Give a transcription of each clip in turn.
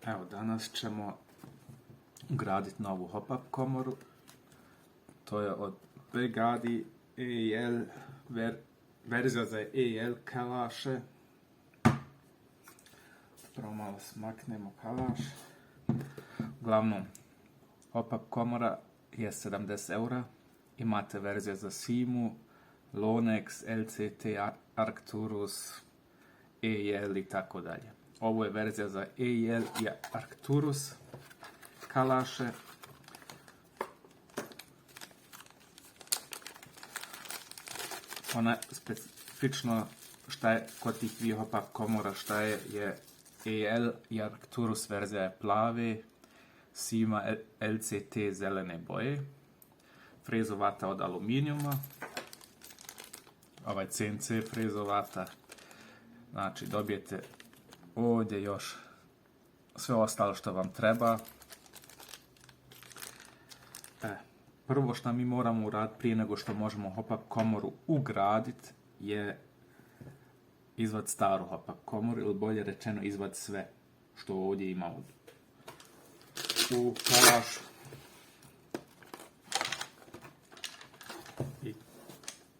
Evo, danas ćemo ugraditi novu hop-up komoru. To je od Begadi EL, verzija za EL kalaše. Prvo malo smaknemo kalaš. Uglavnom, hop-up komora je 70 eura. Imate verzije za Simu, Lonex, LCT, Arcturus, EL i tako dalje. Ovo je verzija za EL i Arcturus kalaše. Ona specifično šta je kod tih dvije hop-up komora, šta je EL i Arcturus verzija je plave, Sima LCT zelene boje, frezovata od aluminijuma, ovaj CNC frezovata. Znači dobijete ovdje još sve ostalo što vam treba. Prvo što mi moramo uraditi prije nego što možemo hop-up komoru ugraditi je izvad staru hop-up komoru, ili bolje rečeno izvad sve što ovdje ima u kalašu. I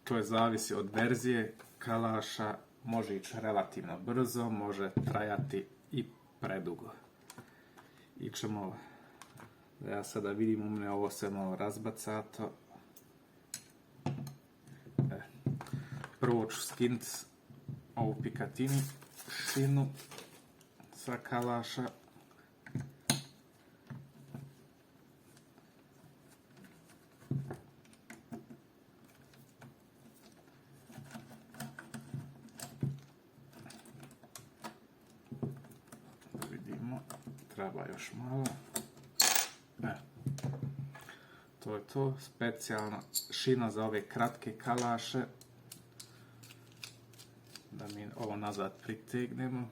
to je zavisi od verzije kalaša, može ići relativno brzo, može trajati i predugo. Ićemo, ja sada vidim u mene ovo sve malo razbacato. Prvo ću skinuti ovu pikatini šinu sa kalaša. Vidimo, treba još malo. To je to, specijalna šina za ove kratke kalaše. Da mi ovo nazad pritegnemo.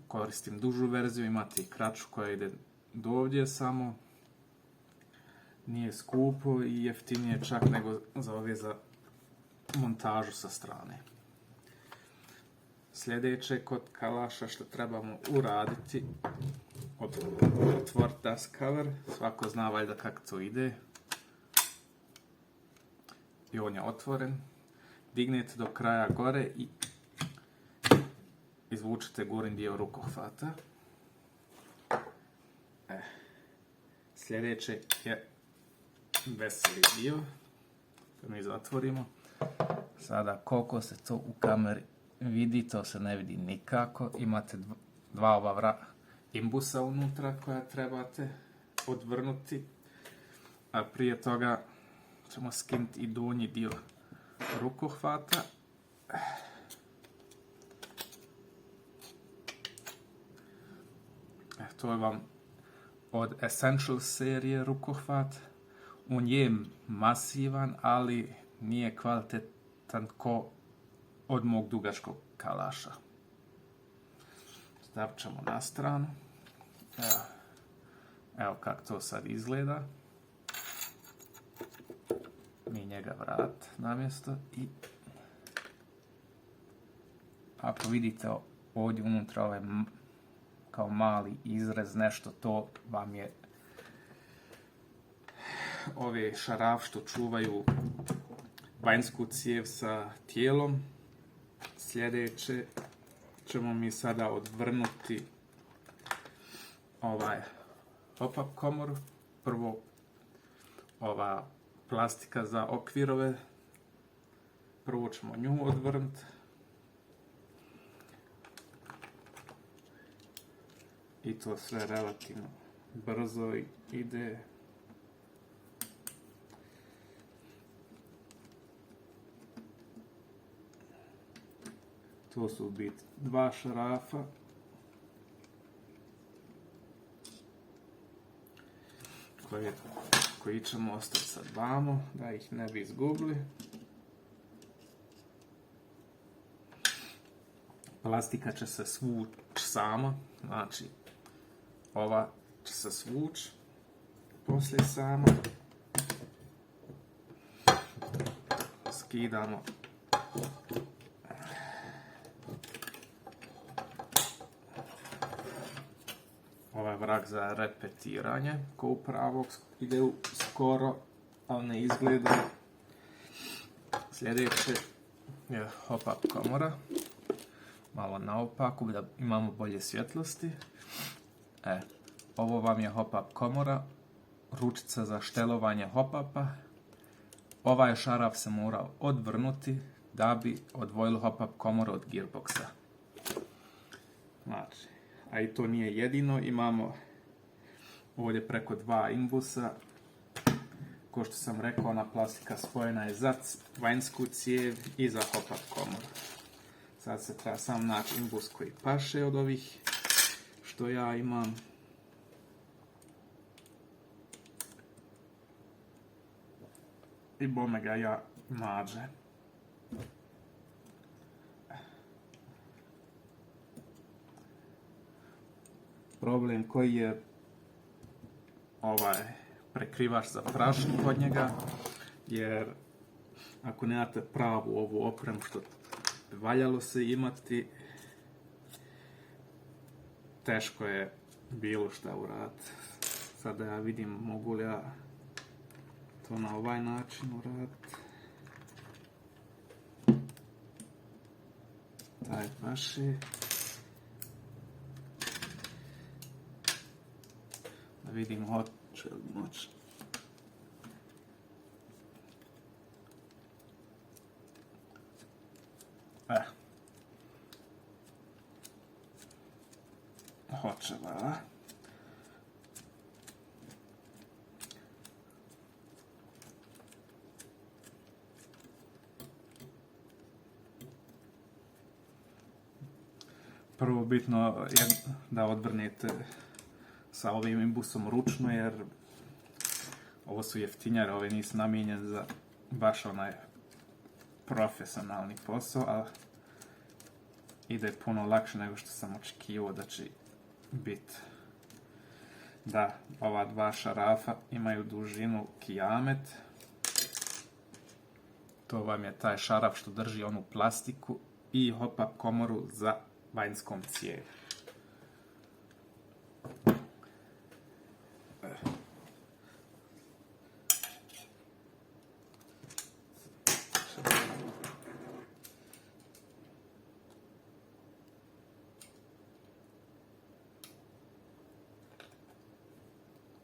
Koristim dužu verziju, imate i kraću koja ide do ovdje samo. Nije skupo i jeftinije čak nego za ove za montažu sa strane. Sljedeće kod kalaša što trebamo uraditi, otvoriti das cover, svako zna valjda kako to ide. I on je otvoren. Dignete do kraja gore i izvučete gornji dio rukohvata. Sljedeće je veseli dio. To mi zatvorimo. Sada koliko se to u kameri vidi, to se ne vidi nikako. Imate dva ova imbusa unutra koja trebate odvrnuti. A prije toga ćemo skinuti i donji dio rukohvata. To je vam od Essential serije rukohvat. On je masivan, ali nije kvalitetan ko od mog dugačkog kalaša. Stavit ćemo na stranu. Evo kako to sad izgleda. Mi njega vratimo na mjesto i ako vidite ovdje unutra ovaj kao mali izrez, nešto, to vam je ove šaraf što čuvaju vanjsku cijev sa tijelom. Sljedeće ćemo mi sada odvrnuti ovaj hop-up komoru. Prvo ova plastika za okvirove. Prvo ćemo nju odvrnuti. I to sve relativno brzo ide. To su u biti dva šarafa. Koji ćemo ostati sad vamo, da ih ne bi izgubili. Plastika će se svući sama, znači ova će se svući poslije sama. Skidamo je vrag za repetiranje, ko u pravog ide skoro, ali ne izgleda. Sljedeće je hop-up komora, malo naopako da imamo bolje svjetlosti. Ovo vam je hop-up komora, ručica za štelovanje hop-upa. Ovaj šaraf se mora odvrnuti da bi odvojili hop-up komoru od gearboxa. Znači, a i to nije jedino, imamo ovdje preko 2 imbusa. Ko što sam rekao, ona plastika spojena je za vanjsku cijev i za hop-up komoru. Sad se treba sam naći imbus koji paše od ovih što ja imam. I bome ga ja nađe. Problem koji je ovaj prekrivač za prašinu kod njega, jer ako nemate pravu ovu opremu što valjalo se imati, teško je bilo šta uraditi. Sada ja vidim mogu li ja to na ovaj način uraditi. Taj paši. Da vidim hoće li moći. Hoće da. Prvo bitno je da odvrnete sa ovim imbusom ručno, jer ovo su jeftinjare, ove nisu namijenjene za baš onaj profesionalni posao, ali ide puno lakše nego što sam očekivao da će biti. Da, ova dva šarafa imaju dužinu kijamet. To vam je taj šaraf što drži onu plastiku i hop-up komoru za vanjskom cijevi.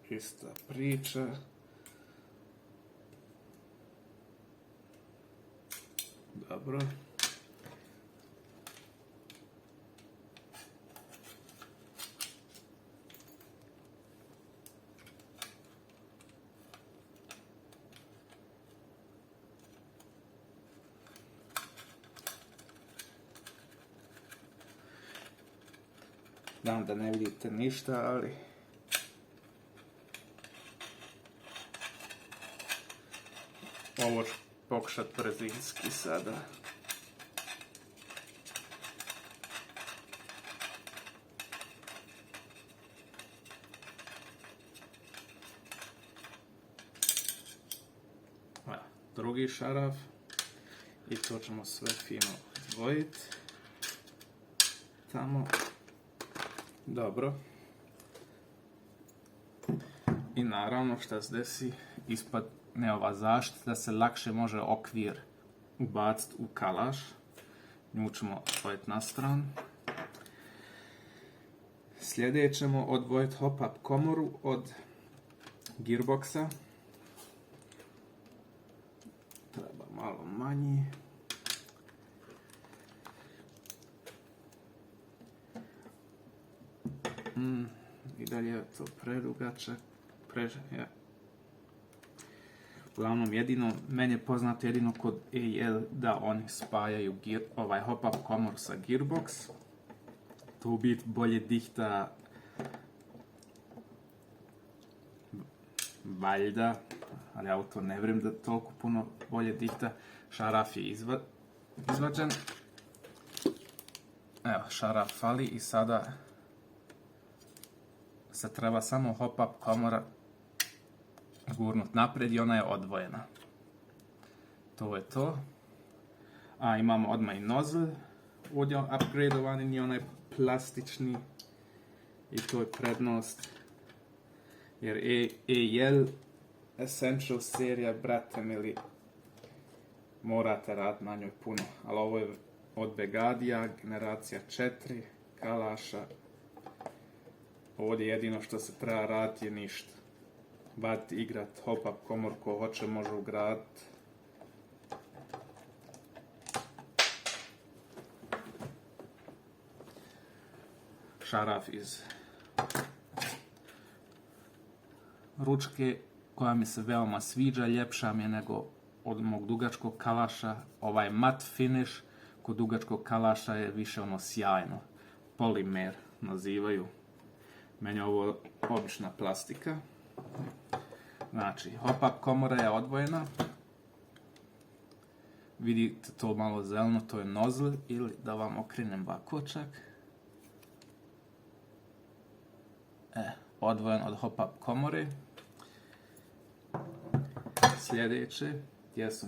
Ista priča. Dobro. Znam da ne vidite ništa, ali ovo ću pokušat brzinski sada. Drugi šaraf. I to ćemo sve fino odvojiti. Tamo. Dobro. I naravno što se desi, ispadne ova zaštita da se lakše može okvir ubaciti u kalaš. Nju ćemo odvojiti na stranu. Sljedeće ćemo odvojiti hop-up komoru od gearboxa. Treba malo manji. I dalje je to predugačak. Uglavnom, meni je poznato jedino kod AL da oni spajaju ovaj hop-up komor sa gearbox. To u biti bolje dihta valjda, ali ja u to ne vjerujem da toliko puno bolje dihta. Šaraf je izvađen. Evo, šaraf fali i sada se treba samo hop-up komora gurnut naprijed i ona je odvojena. To je to. A imamo odmah i nozzle. Ovdje je upgradeovan i onaj plastični I to je prednost. Jer AEL Essential serija, brate mili, morate raditi na njoj puno. Ali ovo je od Begadija, generacija 4, kalaša. Ovdje jedino što se treba raditi je ništa. Bati, igrat, hop-up komor, ko hoće može ugraditi. Šaraf iz ručke koja mi se veoma sviđa, ljepša mi je nego od mog dugačkog kalaša. Ovaj mat finish kod dugačkog kalaša je više ono sjajno. Polimer nazivaju. Meni je ovo obična plastika. Znači, hop-up komora je odvojena. Vidite to malo zeleno, to je nozzle, ili da vam okrenem ovako čak. Odvojen od hop-up komore. Sljedeće, gdje su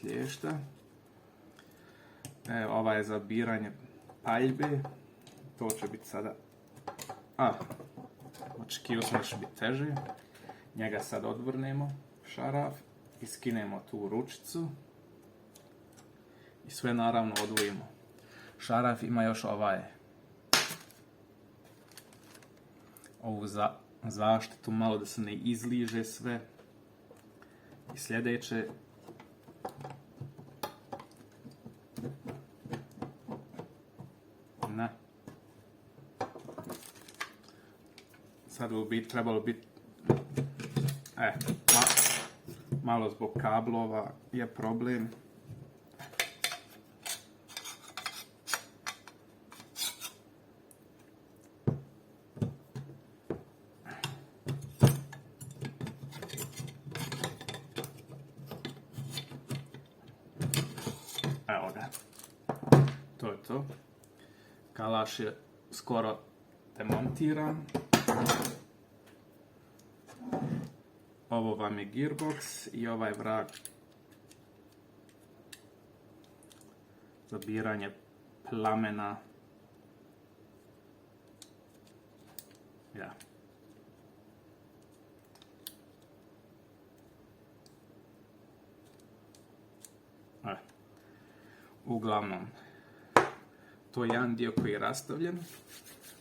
klješta. Ova je za biranje paljbe. To će biti sada... očekivao sam da će biti teže. Njega sad odvrnemo, šaraf, i skinemo tu ručicu. I sve naravno odvojimo. Šaraf ima još ovu zaštitu, malo da se ne izliže sve. I sljedeće, sad bi trebalo biti malo zbog kablova je problem. Evo ga. To je to. Kalaš je skoro demontiran. Ovo vam je gearbox i ovaj vrag za biranje plamena. Uglavnom, to je jedan dio koji je rastavljen.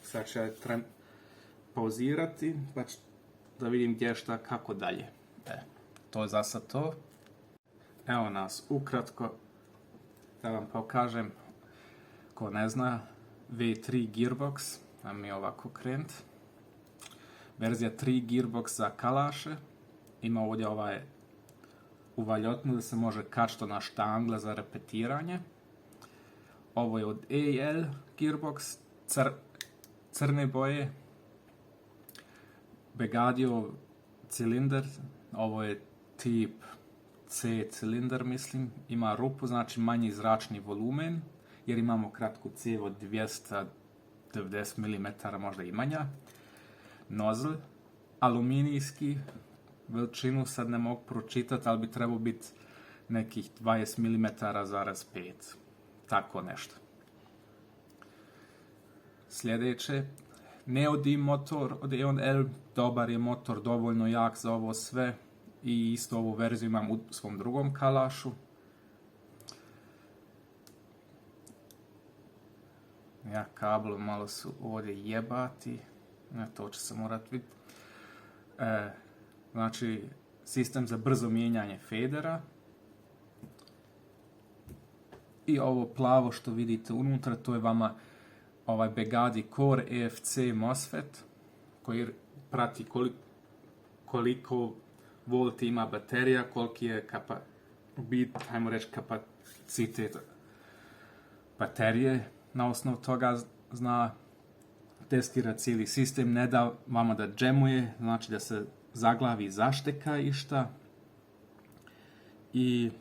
Sad ću ja pauzirati, pa ću da vidim gdje šta, kako dalje. To je za sad to. Evo nas ukratko, da vam pokažem, ko ne zna, V3 gearbox, a mi ovako krenut. Verzija 3 gearbox za kalaše, ima ovdje uvaljotnu da se može kačiti na štangle za repetiranje. Ovo je od AEL gearbox, crne boje, Begadio cilindar, ovo je tip C cilindar, mislim, ima rupu, znači manji zračni volumen, jer imamo kratku cijev od 290 mm, možda i manja. Nozzle, aluminijski, veličinu sad ne mogu pročitati, ali bi trebao biti nekih 20 mm,5, tako nešto. Sljedeće, Neodim motor od E.ON.L, dobar je motor, dovoljno jak za ovo sve i isto ovu verziju imam u svom drugom kalašu. Kabel malo su ovdje jebati, to će se morat vidjeti. Znači, sistem za brzo mijenjanje federa. I ovo plavo što vidite unutra, to je vama ovaj Begadi Core EFC MOSFET, koji prati koliko volti ima baterija, koliki je kapacitet baterije. Na osnovu toga zna testira cijeli sistem, ne da vama da džemuje, znači da se zaglavi, zašteka išta. I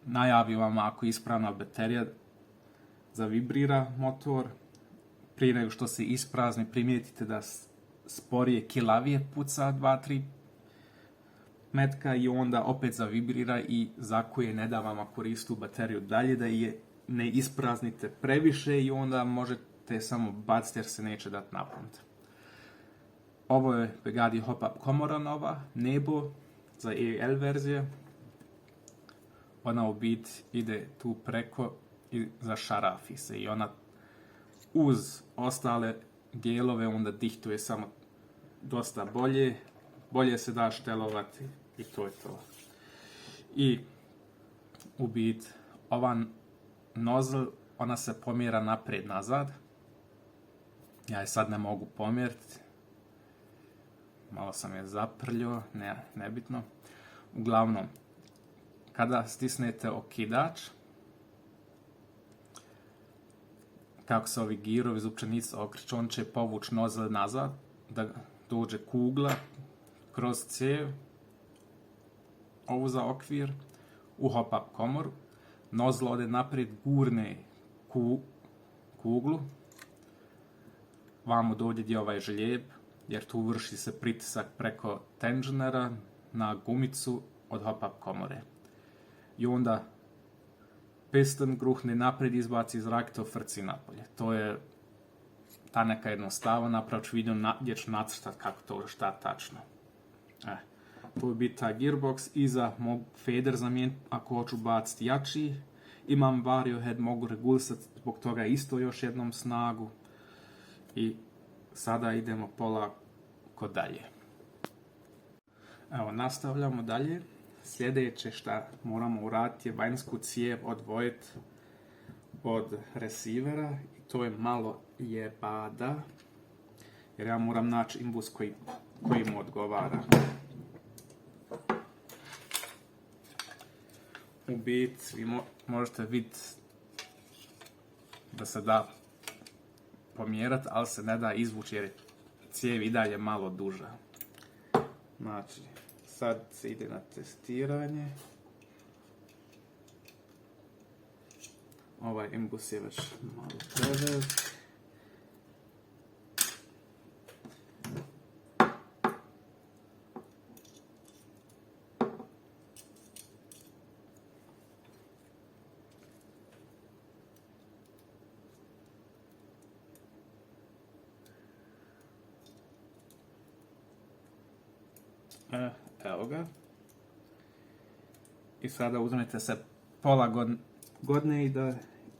najavi vam ako je ispravna baterija, zavibrira motor. Prije nego što se isprazni, primijetite da sporije, kilavije puca 2-3 metka i onda opet zavibrira i zakuje, ne da vam koristi bateriju dalje, da je ne ispraznite previše i onda možete samo baciti jer se neće dati napuniti. Ovo je Pegadi Hop-Up komora nova, Nebo, za EL verzije. Ona u bit ide tu preko i zašarafi se i ona uz ostale dijelove onda dihtuje samo dosta bolje se da štelovati i to je to. I u bit ova nozzle, ona se pomjera naprijed nazad. Ja je sad ne mogu pomjeriti. Malo sam je zaprljio, nebitno. Uglavnom, kada stisnete okidač, kako se ovi girovi zupčanici okreću, on će povući nozzle nazad, da dođe kugla kroz cijev, ovu za okvir, u hop-up komoru. Nozzle ode naprijed, gurne kuglu, vamo dođe gdje ovaj žlijeb, jer tu vrši se pritisak preko tenžnera na gumicu od hop-up komore. I onda piston gruhne naprijed, izbaci zrak i to frci napolje. To je ta neka jednostava, napravit ću video gdje ću nacrtati kako to šta tačno. To je biti ta gearbox, iza mogu fader zamijeniti ako hoću baciti jači. Imam vario head, mogu regulisati zbog toga isto još jednom snagu. I sada idemo polako dalje. Evo, nastavljamo dalje. Sljedeće šta moramo uraditi je vanjsku cijev odvojiti od receivera i to je malo jebada jer ja moram naći imbus koji mu odgovara. U bit vi možete vidjeti da se da pomjerati, ali se ne da izvući jer je cijev i dalje malo duža. Znači, sad se ide na testiranje. Ovaj imbus je već malo prevelik. Evo ga. I sada uzmete se pola godine i da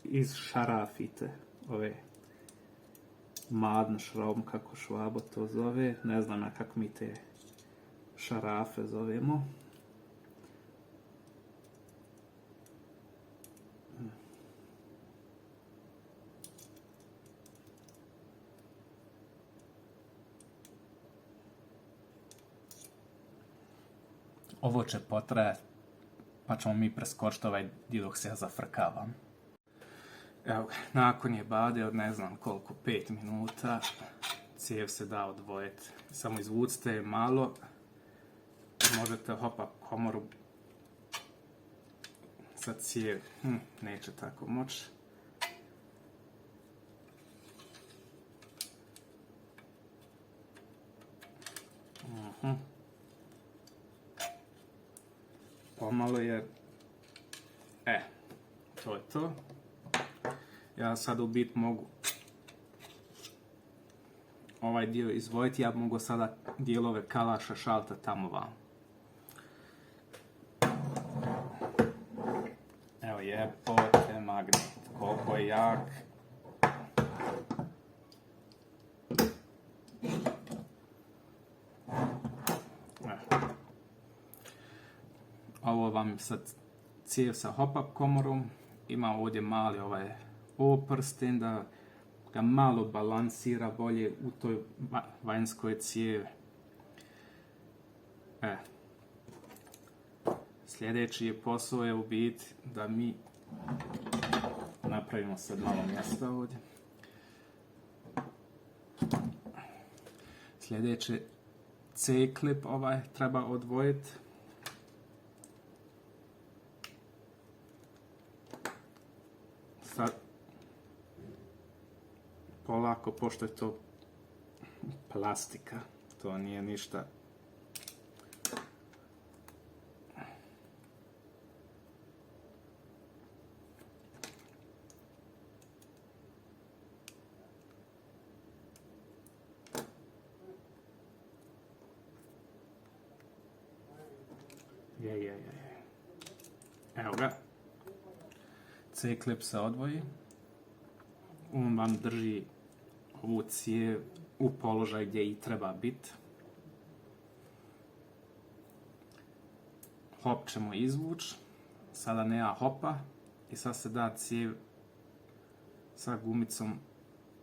izšarafite ove madne šraum, kako Švabo to zove. Ne znam ja kako mi te šarafe zovemo. Ovo će potrajati, pa ćemo mi preskočiti ovaj dio dok se ja zafrkavam. Evo, nakon je bade od ne znam koliko, 5 minuta, cijev se da odvojiti. Samo izvucite je malo, možete hop-up komoru sa cijev, neće tako moći. Pomalo jer, to je to. Ja sad u bit mogu ovaj dio izvojiti, ja mogu sada dijelove kalaša šalta tamo vam. Evo jebote magnet, koliko je jak. Ovo vam sad cijev sa hop-up komorom, ima ovdje mali ovaj oprsten da ga malo balansira bolje u toj vanjskoj cijevi. Sljedeći je posao je u biti da mi napravimo sad malo mjesta ovdje. Sljedeći C-klip ovaj treba odvojiti. Sad polako, pošto je to plastika, to nije ništa. Evo ga. C-klip se odvoji. On vam drži ovu cijev u položaj gdje i treba biti. Hop ćemo izvući. Sada nema hopa. I sad se da cijev sa gumicom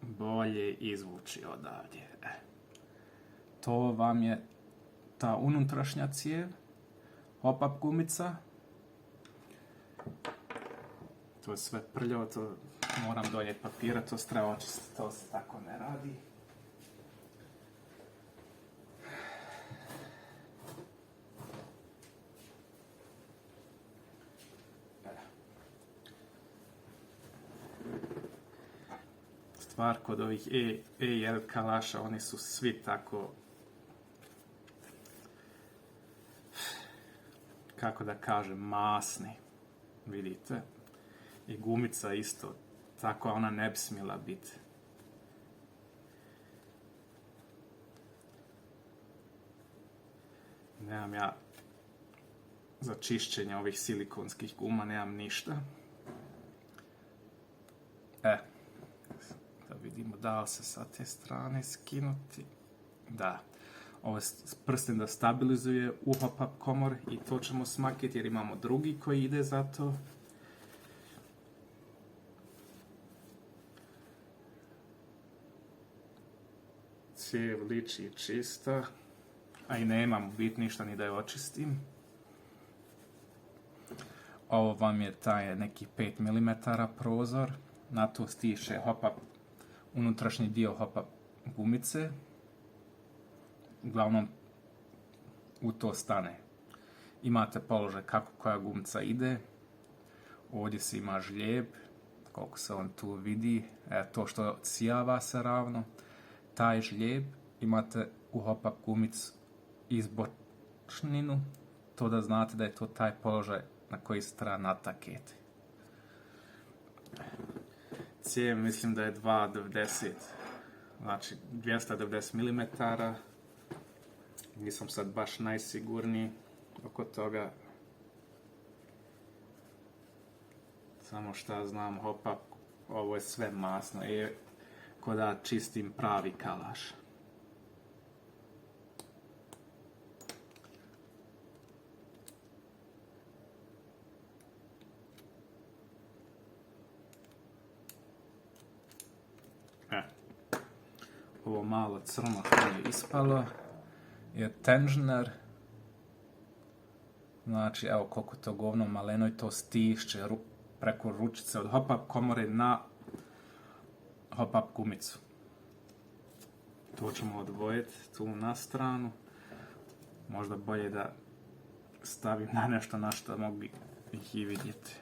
bolje izvući odavdje. To vam je ta unutrašnja cijev. Hop-up gumica. To je sve prljavo, to moram donijeti papira, to se treba očistiti, to se tako ne radi. Stvar kod ovih EL kalaša, oni su svi tako, kako da kažem, masni, vidite. I gumica isto, tako ona ne bi smjela biti. Nemam ja za čišćenje ovih silikonskih guma, nemam ništa. Da vidimo da li se sa te strane skinuti. Da. Ovo je prsten da stabilizuje u hop-up komor i to ćemo smakiti jer imamo drugi koji ide za to. Cijev liči čista, a i nemam bit ništa ni da je očistim. Ovo vam je taj neki 5 mm prozor, na to stiše hop-up, unutrašnji dio hop-up gumice. Uglavnom u to stane. Imate položaj kako koja gumica ide. Ovdje se ima žlijeb, koliko se on tu vidi, to što odsijava se ravno. Taj žlijeb imate u hop-up gumicu izbočninu, to da znate da je to taj položaj na koji se treba nataketi. Cijev mislim da je 2,90, znači 290 mm. Nisam sad baš najsigurniji oko toga. Samo šta znam, hop-up, ovo je sve masno. Ko da čistim pravi kalaš. Ovo malo crno koje je ispalo je tenžner. Znači, evo koliko to govno maleno i to stišće preko ručice od hop-up komore na hop-up gumicu. To ćemo odvojiti tu na stranu. Možda bolje da stavim na nešto na što mogu ih i vidjeti.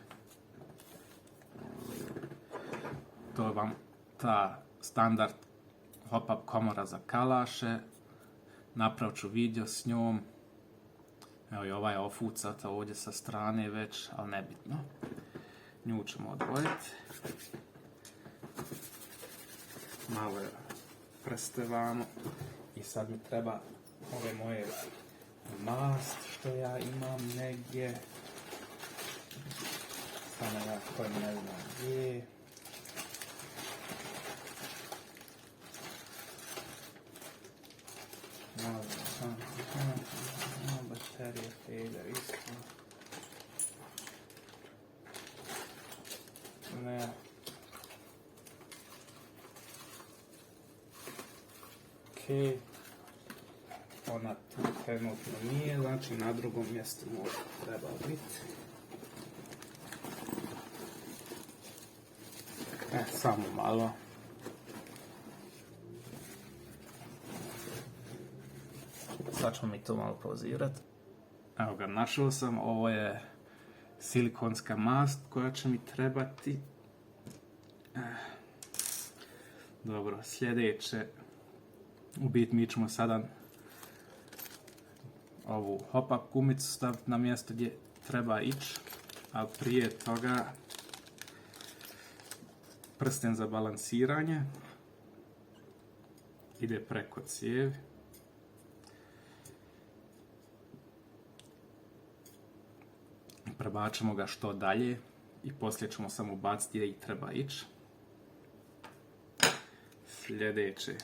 To je vam ta standard hop-up komora za kalaše. Napravit ću video s njom. Evo i ova je ofucata ovdje sa strane već, ali nebitno. Nju ćemo odvojiti. Malo je prestevamo. I sad mi treba ove moje mast što ja imam negdje. Samo ja koji ne znam gdje. Baterije fader isto. Ne. Okej. Ona tu trenutno nije, znači na drugom mjestu možda treba biti. Samo malo. Sad ćemo mi to malo pauzirati. Evo ga, našao sam. Ovo je silikonska mast koja će mi trebati. Dobro, sljedeće. U biti mi ćemo sada ovu hop-up gumicu staviti na mjesto gdje treba ići. A prije toga prsten za balansiranje. Ide preko cijevi. prebačemo ga što dalje i poslije ćemo samo ubaciti gdje i treba ići. Sljedeće.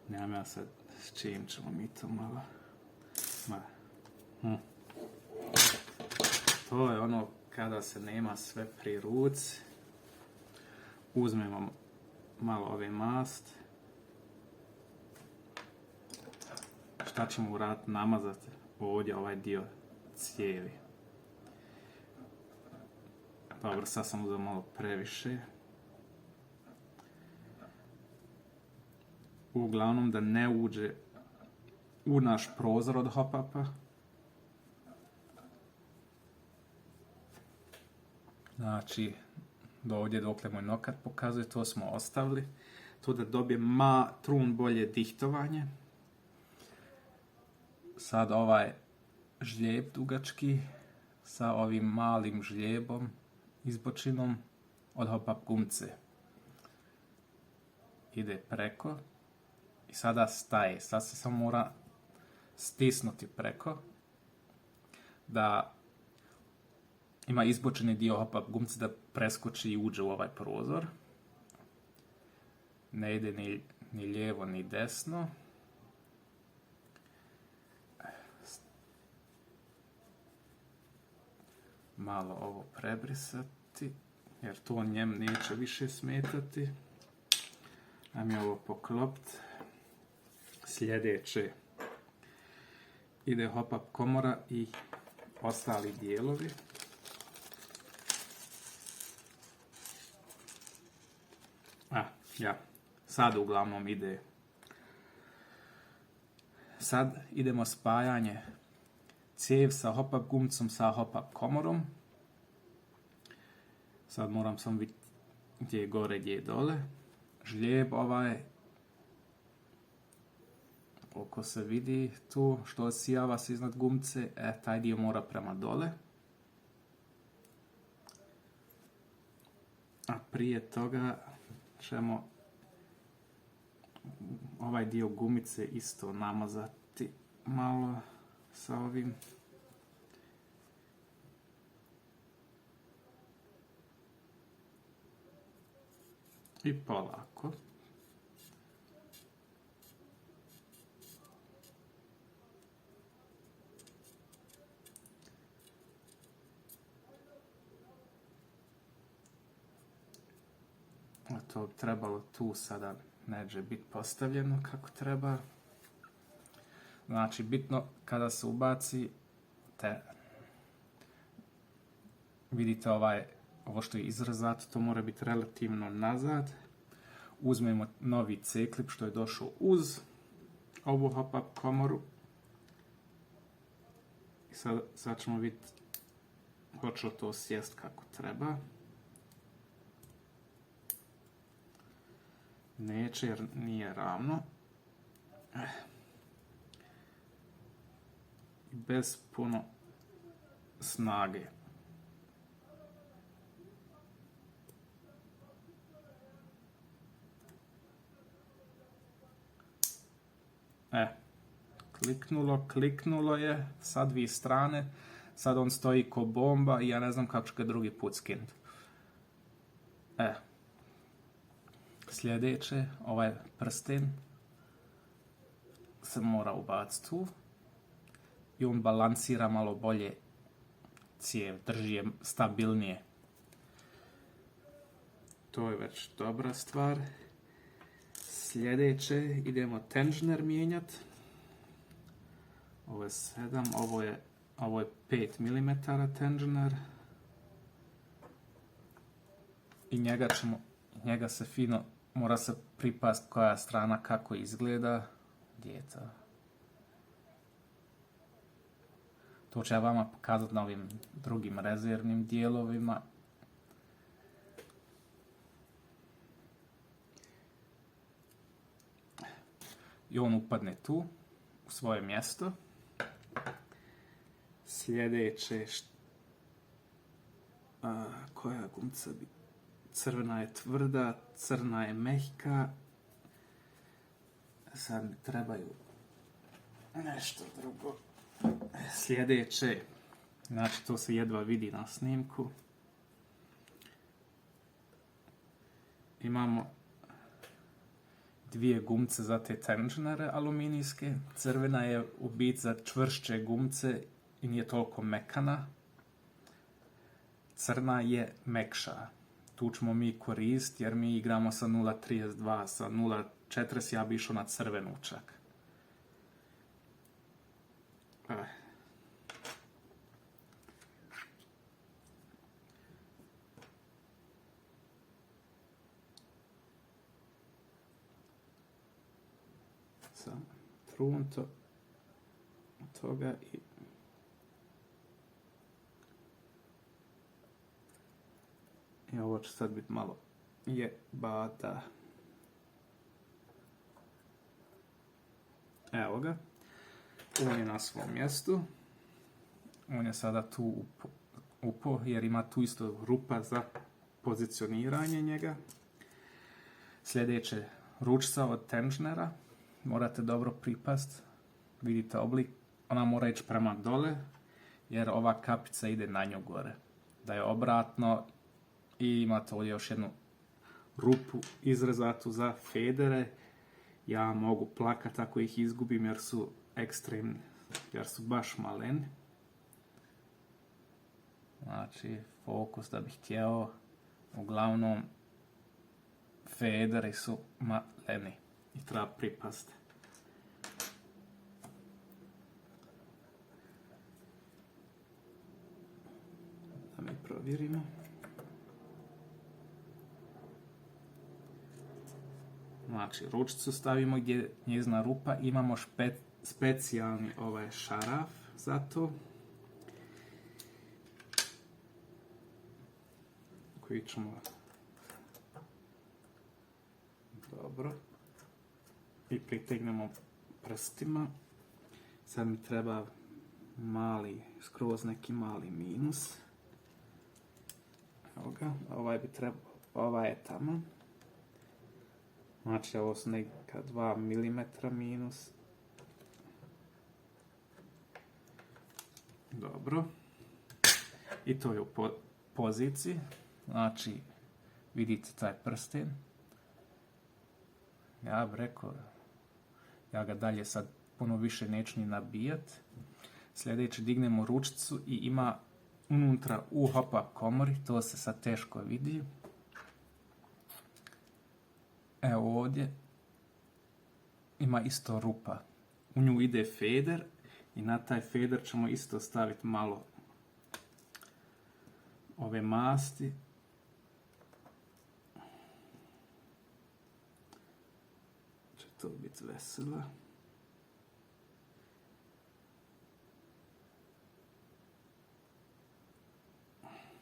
Nemam ja sad s čim ćemo mi to malo. To je ono kada se nema sve pri ruci. Uzmemo malo ove masti. Šta ćemo uraditi? Namazati ovdje ovaj dio cijevi. Dobro, sad sam uzeo malo previše. Uglavnom da ne uđe u naš prozor od hop-upa. Znači, do ovdje dokle moj nokat pokazuje, to smo ostavili. To da dobije trun bolje dihtovanje. Sad ovaj žlijeb dugački sa ovim malim žlijebom, izbočinom od hop-up gumce. Ide preko i sada staje. Sad se samo mora stisnuti preko da ima izbočeni dio hop-up gumce da preskoči i uđe u ovaj prozor. Ne ide ni lijevo ni desno. Malo ovo prebrisati, jer to njem neće više smetati. Ajmo je ovo poklopiti. Sljedeće ide hop-up komora i ostali dijelovi. Sad uglavnom ide. Sad idemo spajanje cijev sa hop-up gumcom sa hop-up komorom. Sad moram sam vidjeti gdje je gore, gdje je dole. Žlijeb ovaj, koliko se vidi tu, što sijava se iznad gumce, taj dio mora prema dole. A prije toga ćemo ovaj dio gumice isto namazati malo sa ovim. I polako. To bi trebalo tu sada neđe biti postavljeno kako treba. Znači, bitno kada se ubaci, vidite ovo što je izrezato, to mora biti relativno nazad. Uzmemo novi C-klip što je došao uz ovu hop-up komoru. I sad ćemo vidjeti hoće to sjest kako treba. Neće jer nije ravno. Bez puno snage. Kliknulo je sa dvije strane. Sad on stoji ko bomba i ja ne znam kako ću ga drugi put skinuti. Sljedeće, ovaj prsten se mora ubaciti tu i on balansira malo bolje cijev, drži je stabilnije. To je već dobra stvar. Sljedeće, idemo tensioner mijenjati. Ovo je 7, ovo je 5 mm tensioner. I njega se fino mora se pripast koja strana kako izgleda. Gdje je to? To ću ja vama pokazati na ovim drugim rezervnim dijelovima. I on upadne tu, u svoje mjesto. Sljedeće, koja gumca bi? Crvena je tvrda, crna je mehka. Sad mi trebaju nešto drugo. Sljedeće, Znači, to se jedva vidi na snimku. Imamo dvije gumce za te tenžnere aluminijske. Crvena je u biti za čvršće gumce i nije toliko mekana. Crna je mekša. Tu ćemo mi koristiti jer mi igramo sa 0.32, sa 0.40 ja bi išao na crvenu čak. Sam trunto od toga i ovo će sad biti malo jebada. Evo ga. On je na svom mjestu. On je sada tu upo jer ima tu isto rupa za pozicioniranje njega. Sljedeće, ručica od tenžnera. Morate dobro pripast. Vidite oblik. Ona mora ići prema dole jer ova kapica ide na nju gore. Da je obratno i imate ovdje još jednu rupu izrezatu za federe. Ja mogu plakat ako ih izgubim jer su ekstremni, jer su baš maleni. Znači, fokus da bih htjeo, uglavnom federi su maleni i treba pripasti. Da mi provjerimo. Znači, ručicu stavimo gdje je njezina rupa, imamo specijalni šaraf za to. Koji ćemo... Dobro. I pritegnemo prstima. Sad mi treba skroz neki mali minus. Evo ga, ovaj je tamo. Znači, ovo su neka 2 mm minus. Dobro. I to je u poziciji. Znači, vidite taj prsten. Ja bih rekao, ja ga dalje sad puno više neću ni nabijat. Sljedeće dignemo ručicu i ima unutra u hop-up komori, to se sad teško vidi. Evo ovdje ima isto rupa. U nju ide feder i na taj feder ćemo isto staviti malo ove masti. Će to biti veselo.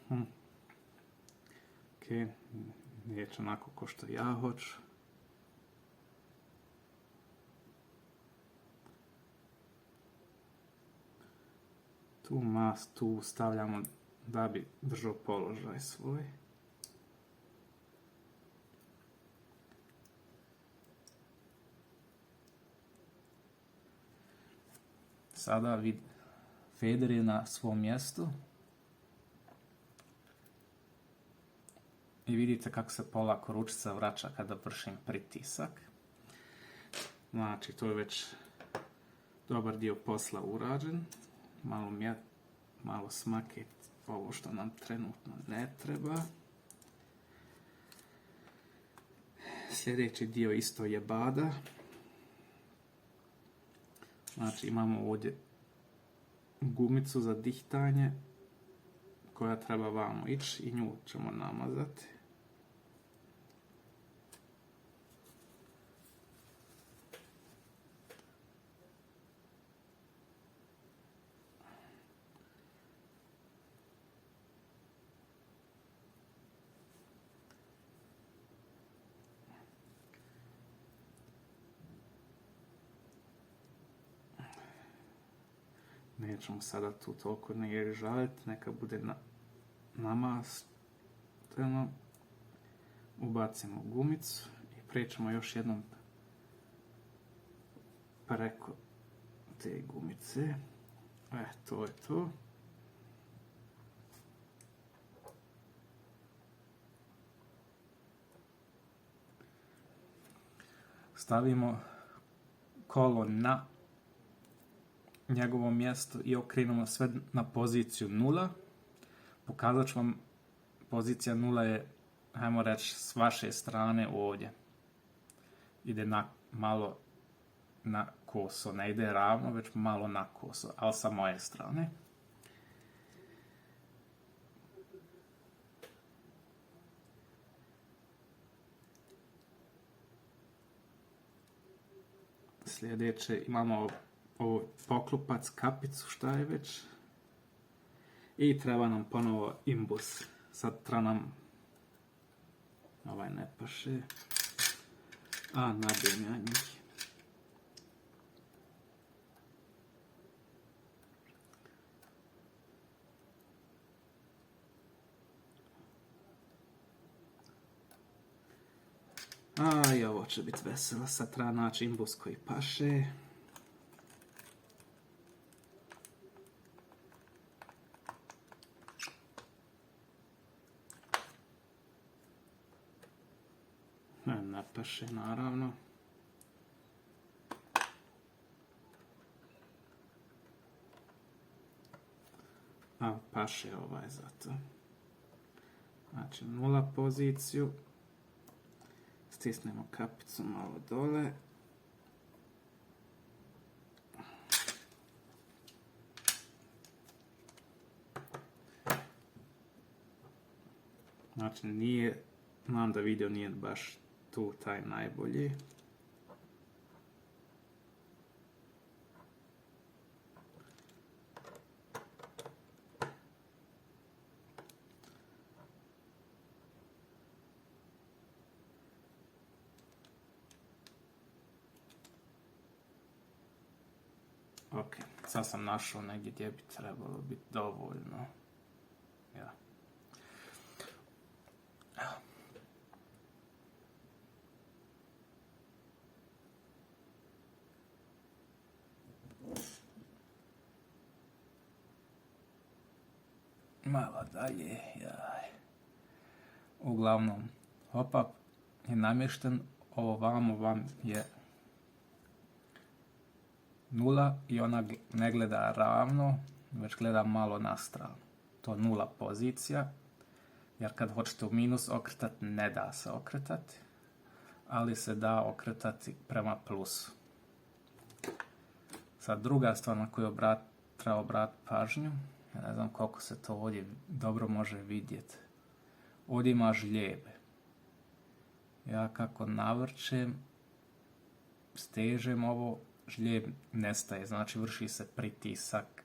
Ok, neće onako ko što ja hoću. Tu mast tu stavljamo da bi držao položaj svoj. Sada feder je na svom mjestu. I vidite kako se polako ručica vraća kada vršim pritisak. Znači, to je već dobar dio posla urađen. Malo smaket ovo što nam trenutno ne treba. Sljedeći dio isto je bada. Znači, imamo ovdje gumicu za dihtanje koja treba vamo ići i nju ćemo namazati. Nećemo sada tu toliko ne žaliti, neka bude namasteno. Ubacimo gumicu i prećemo još jednom preko te gumice. To je to. stavimo kolo na njegovo mjesto i okrenemo sve na poziciju 0. Pokazat ću vam, pozicija 0 je, hajmo reći, s vaše strane ovdje. Ide malo na koso, ne ide ravno, već malo na koso, ali sa moje strane. Sljedeće imamo ovo poklopac, kapicu, šta je već. I treba nam ponovo imbus. Sad treba nam, ovaj ne paše, a nabijem ja njih. A i ovo će biti veselo, sad treba naći imbus koji paše. Ne paše, naravno. A paše ovaj zato. Znači 0 poziciju. Stisnemo kapicu malo dole. Znači nije, znam da video nije baš tu taj najbolji. Ok, sad sam našao negdje gdje bi trebalo biti dovoljno. Ja. Malo dalje, jaj. Uglavnom, hop-up je namješten, ovo vam je 0 i ona ne gleda ravno, već gleda malo na stranu. To je 0 pozicija, jer kad hoćete u minus okretati, ne da se okretati, ali se da okretati prema plusu. Sad druga stvar na koju treba obratiti pažnju, ja ne znam koliko se to ovdje dobro može vidjeti. Ovdje ima žljebe. Ja kako navrćem, stežem ovo, žljeb nestaje, znači vrši se pritisak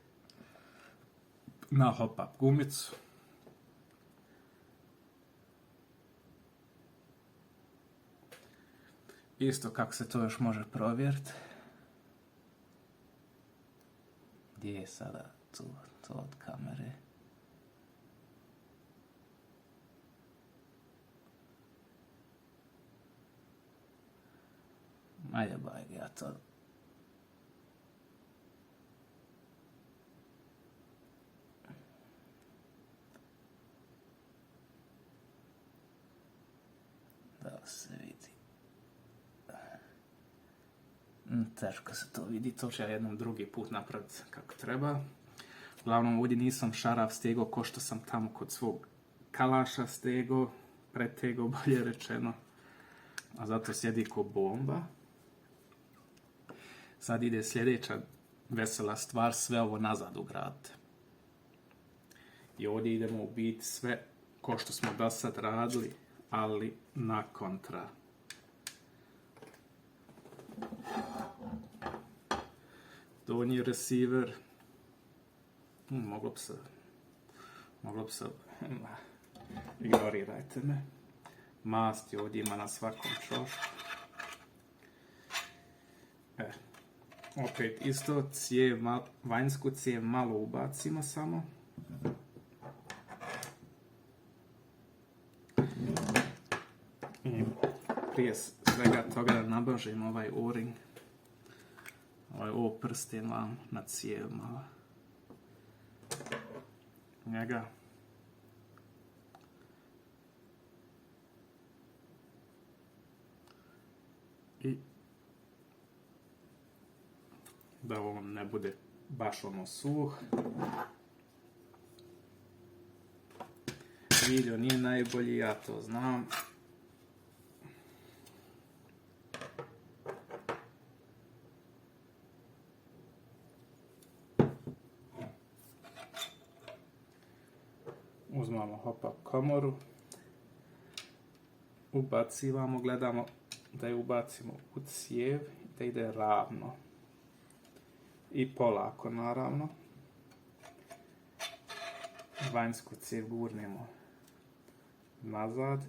na hop-up gumicu. Isto kako se to još može provjeriti. Gdje je sada to od kamere? Ajde baj, ja to... Da se vidi. Teško se to vidi, to ću ja jednom drugi put napraviti kako treba. Uglavnom ovdje nisam šaraf stego ko što sam tamo kod svog kalaša stego, pretego bolje rečeno. A zato sjedi ko bomba. Sad ide sljedeća vesela stvar, sve ovo nazad ugradite. I ovdje idemo u biti sve ko što smo do sad radili, ali na kontra. Donji receiver. Moglo bi se, ignorirajte me. Masti ovdje ima na svakom čošku. Opet isto, vanjsku cijev malo ubacimo samo. I prije svega toga da nabažim ovaj o-ring. Ovaj prsten vam na cijev malo. Njega. I da on ne bude baš ono suh. Video nije najbolji, ja to znam. Uzmamo hop-up komoru, ubacivamo, gledamo da je ubacimo u cijev, da ide ravno i polako naravno. Vanjsku cijev gurnemo nazad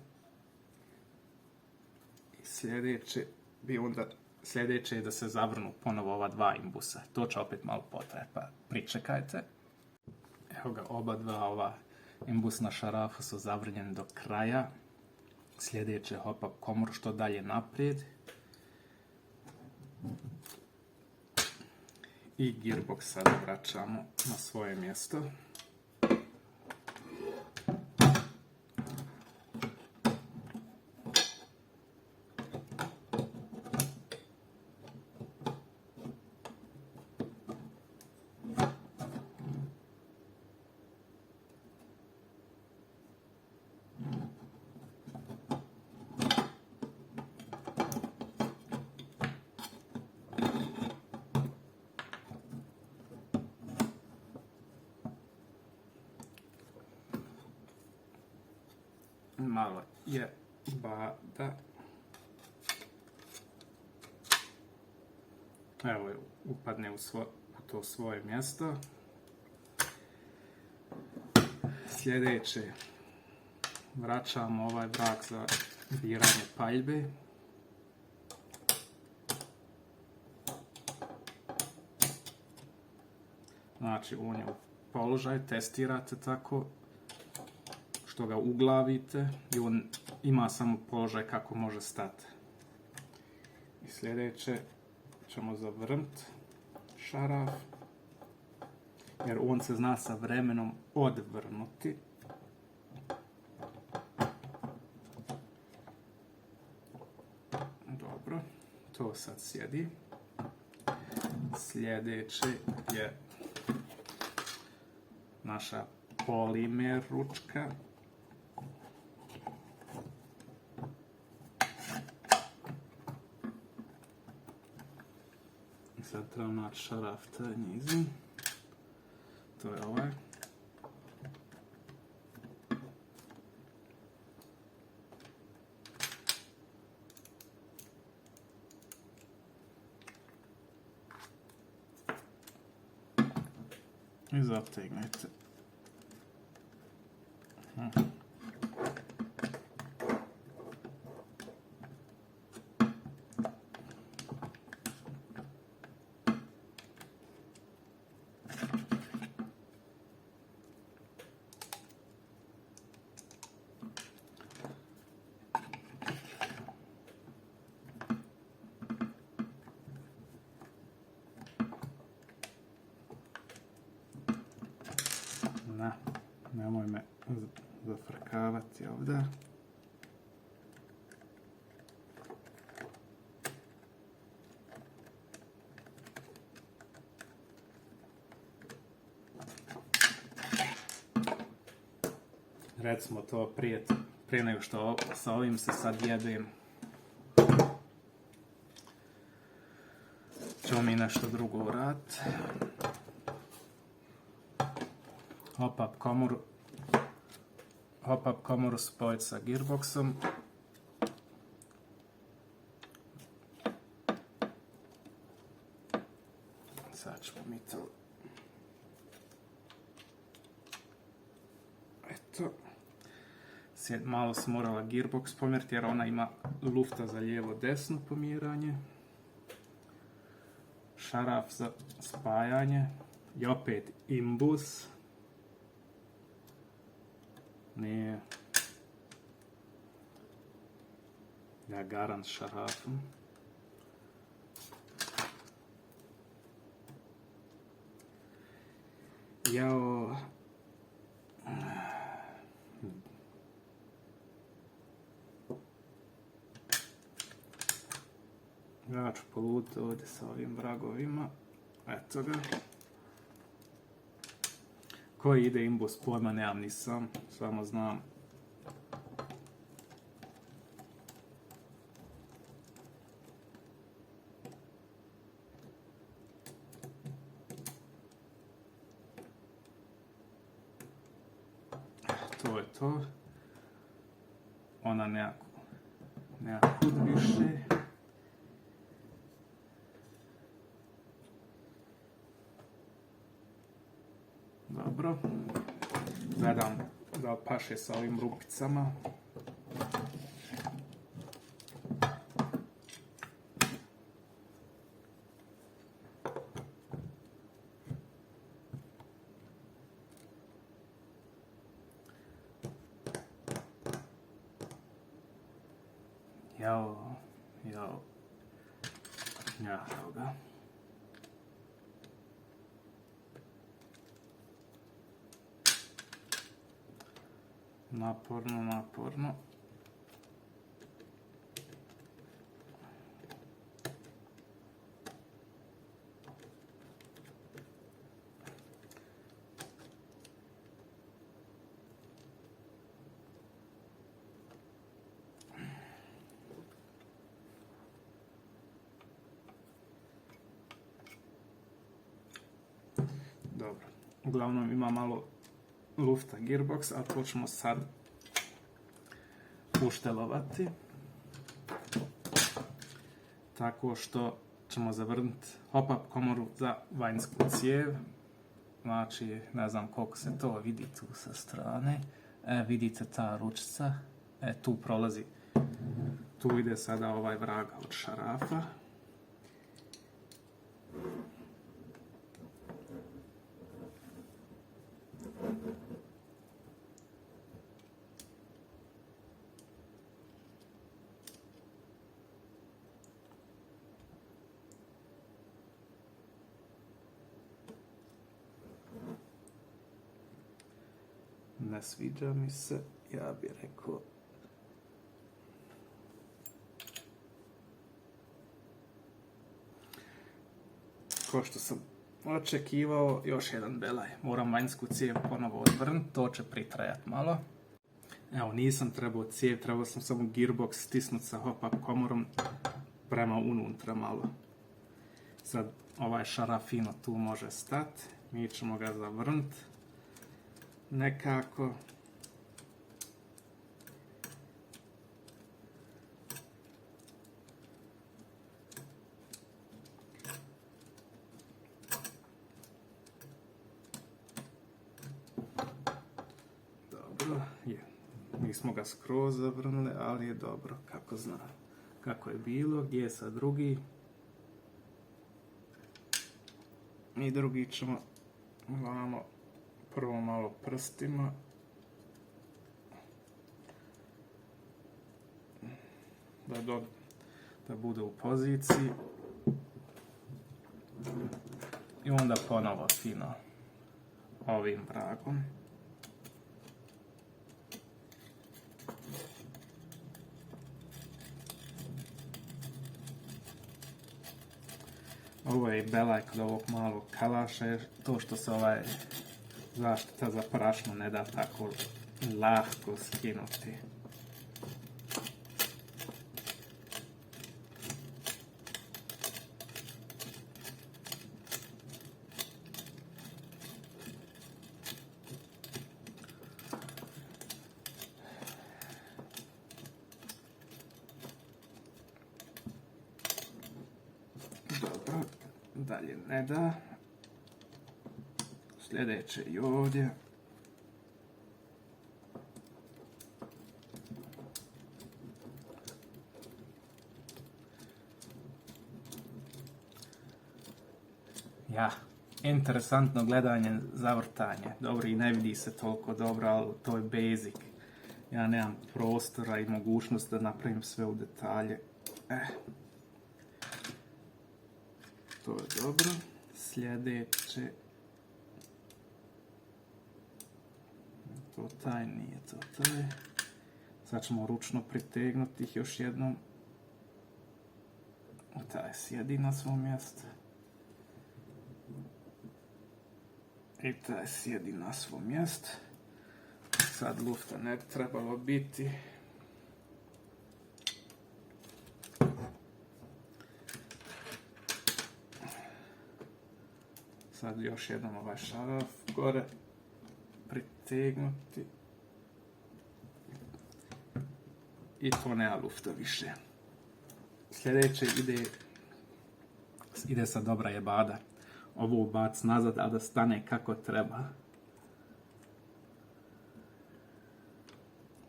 i sljedeće je da se zavrnu ponovo ova dva imbusa. To će opet malo potrajati, pa pričekajte. Evo ga, oba dva ova imbusna šarafa su zavrnjeni do kraja. Sljedeće hop-up komoru što dalje naprijed. I gearbox sada vraćamo na svoje mjesto. Malo je bada. Evo je, upadne u to svoje mjesto. Sljedeće, vraćamo ovaj vrak za biranje paljbe. Znači, on je u položaj, testirate tako što ga uglavite i on ima samo položaj kako može stati. I sljedeće ćemo zavrnuti šaraf, jer on se zna sa vremenom odvrnuti. Dobro, to sad sjedi. Sljedeće je naša polimer ručka. Sad trebam naći šaraf nizim. To je ovaj. I zategnete. Nemoj me zafrkavati ovdje. Recimo to prije nego što sa ovim se sad jedem. Ćemo mi nešto drugo uraditi. Hop-up komoru spojiti sa gearboxom. Sad ćemo mi to... Eto. Malo sam morala gearbox pomjeriti jer ona ima lufta za lijevo-desno pomjeranje. Šaraf za spajanje. I opet imbus. Nije. Ja garant šarafom. Jao. Ja ću poluditi ovdje sa ovim vragovima. Eto ga. Koji ide imbus, pojma nemam ni sam, samo znam. To je to. Ona nema kud više. Dobro. Gledam da paše sa ovim rupicama. Jao. Ja, evo ga. Naporno. Dobro, uglavnom ima malo lufta gearbox, a to ćemo sad uštelovati. Tako što ćemo zavrnuti hop-up komoru za vanjsku cijev. Znači, ne znam koliko se to vidi tu sa strane. Vidite ta ručica. Tu prolazi. Tu ide sada ovaj vraga od šarafa. Ne sviđa mi se, ja bih rekao. Ko što sam očekivao, još jedan belaj. Moram vanjsku cijev ponovo odvrnuti, to će pritrajati malo. Evo, nisam trebao cijev, trebao sam samo gearbox stisnuti sa hop-up komorom prema unutra malo. Sad ovaj šaraf fino tu može stati, mi ćemo ga zavrnuti. Nekako. Dobro, je. Nismo ga skroz zavrnuli, ali je dobro, kako zna. Kako je bilo, gdje je sad drugi. I drugi ćemo vamo prvo malo prstima. Da bude u poziciji. I onda ponovo fino ovim vragom. Ovo je i belaj kod ovog malog kalaša, jer to što se ovaj zaštita za prašnu ne da tako lahko skinuti. Dobro, dalje ne da. Sljedeće i ovdje. Interesantno gledanje, zavrtanje. Dobro, i ne vidi se toliko dobro, ali to je basic. Ja nemam prostora i mogućnost da napravim sve u detalje. To je dobro. Sljedeće. To taj, nije to taj. Sad ćemo ručno pritegnuti ih još jednom. Taj sjedi na svom mjestu. I taj sjedi na svom mjestu. Sad lufta ne bi trebalo biti. Sad još jednom ovaj šaraf gore pritegnuti. I to nema lufta više. Sljedeće ide sa dobra jebada. Ovo ubac nazad, a da stane kako treba.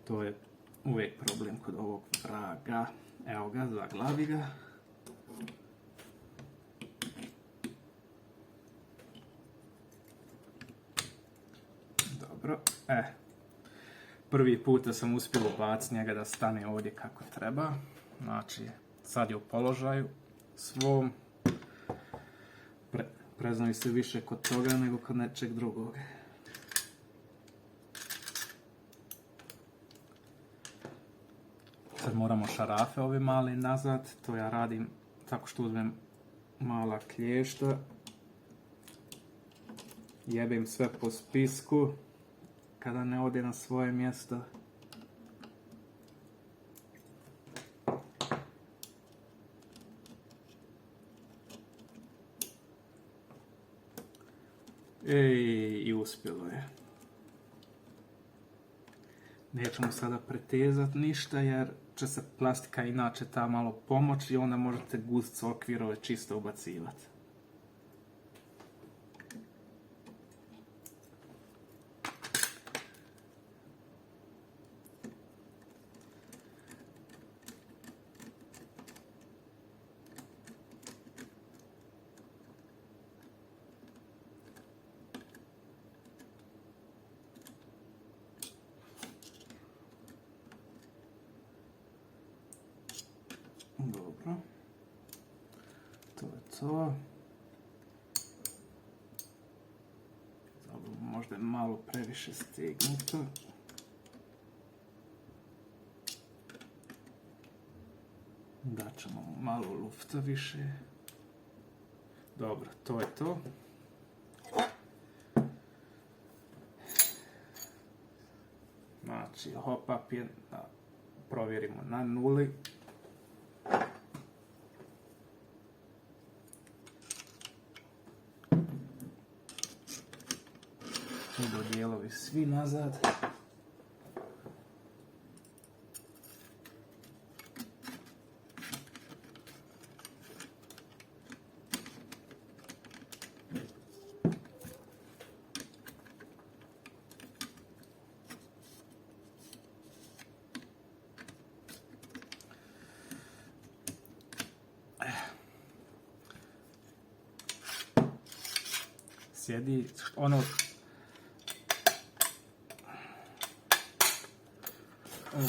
To je uvijek problem kod ovog vraga. Evo ga, zaglavi ga. Dobro, prvi puta sam uspio ubaciti njega da stane ovdje kako treba. Znači, sad je u položaju svom. Preznaju se više kod toga nego kod nečeg drugog. Sad moramo šarafe ove male nazad. To ja radim tako što uzmem mala klješta. Jebem sve po spisku kada ne ode na svoje mjesto. I uspjelo je. Nećemo sada pretezati ništa jer će se plastika inače ta malo pomoći i onda možete guzit okvirove čisto ubacivati. Dobro. To je to. Dobro, možda je malo previše stegnuto. Daćemo malo lufta više. Dobro, to je to. Znači, hop-up je, da provjerimo na 0. Idu dijelovi svi nazad. Sjedi ono.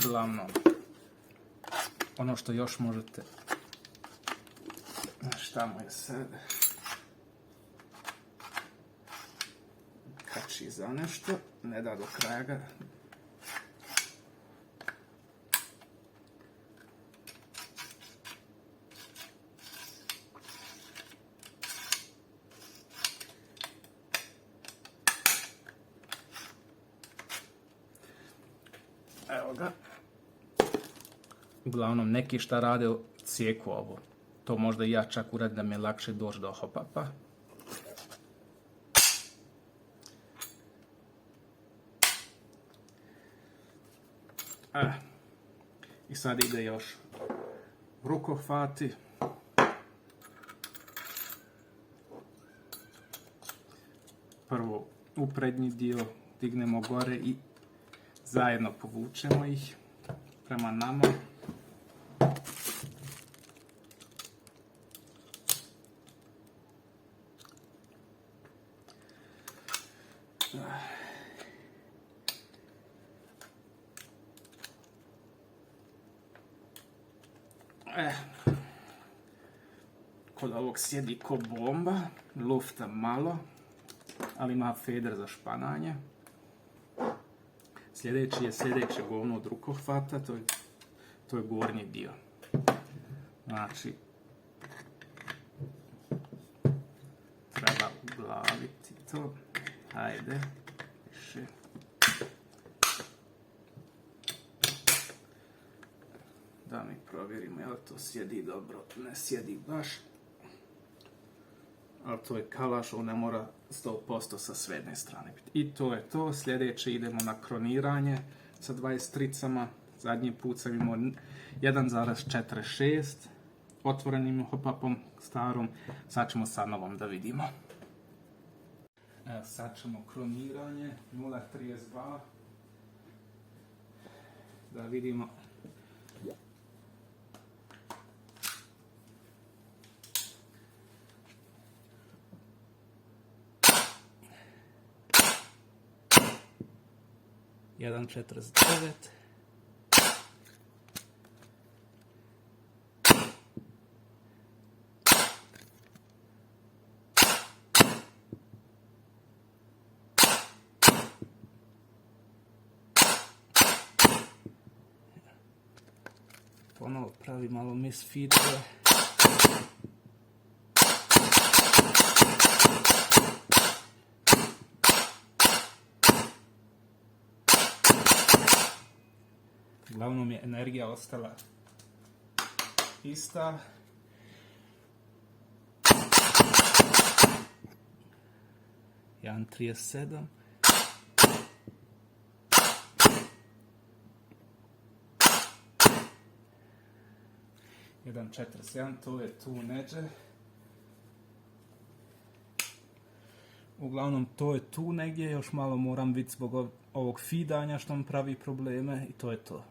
Uglavnom, ono što još možete, šta mu je sad, kači za nešto, ne da do kraja ga. Evo ga. Uglavnom, neki šta rade cijeku ovo. To možda i ja čak uradim da mi je lakše doći do hop-upa. I sad ide još rukohvati. Prvo u prednji dio dignemo gore i zajedno povučemo ih prema nama. Kod ovog sjedi ko bomba, lufta malo, ali ima feder za špananje. Sljedeće govno od rukohvata, to je gornji dio. Znači, treba uglaviti to. Ajde, više. Da mi provjerimo, jel to sjedi dobro, ne sjedi baš. Ali to je kalaš, on ne mora 100% sa sve jedne strane biti. I to je to, sljedeće idemo na kroniranje sa 23-cama. Zadnji put sam imao 1,46 otvorenim hopapom starom, sad ćemo sa novom da vidimo. Evo, sad ćemo kroniranje 0,32 da vidimo. Jedan 49. Ponovo pravi malo misfeedove. Uglavnom je energija ostala ista. Jedan 37. Jedan 47, to je tu neđe. Uglavnom to je tu negdje, još malo moram vidjeti zbog ovog feedanja što mi pravi probleme i to je to.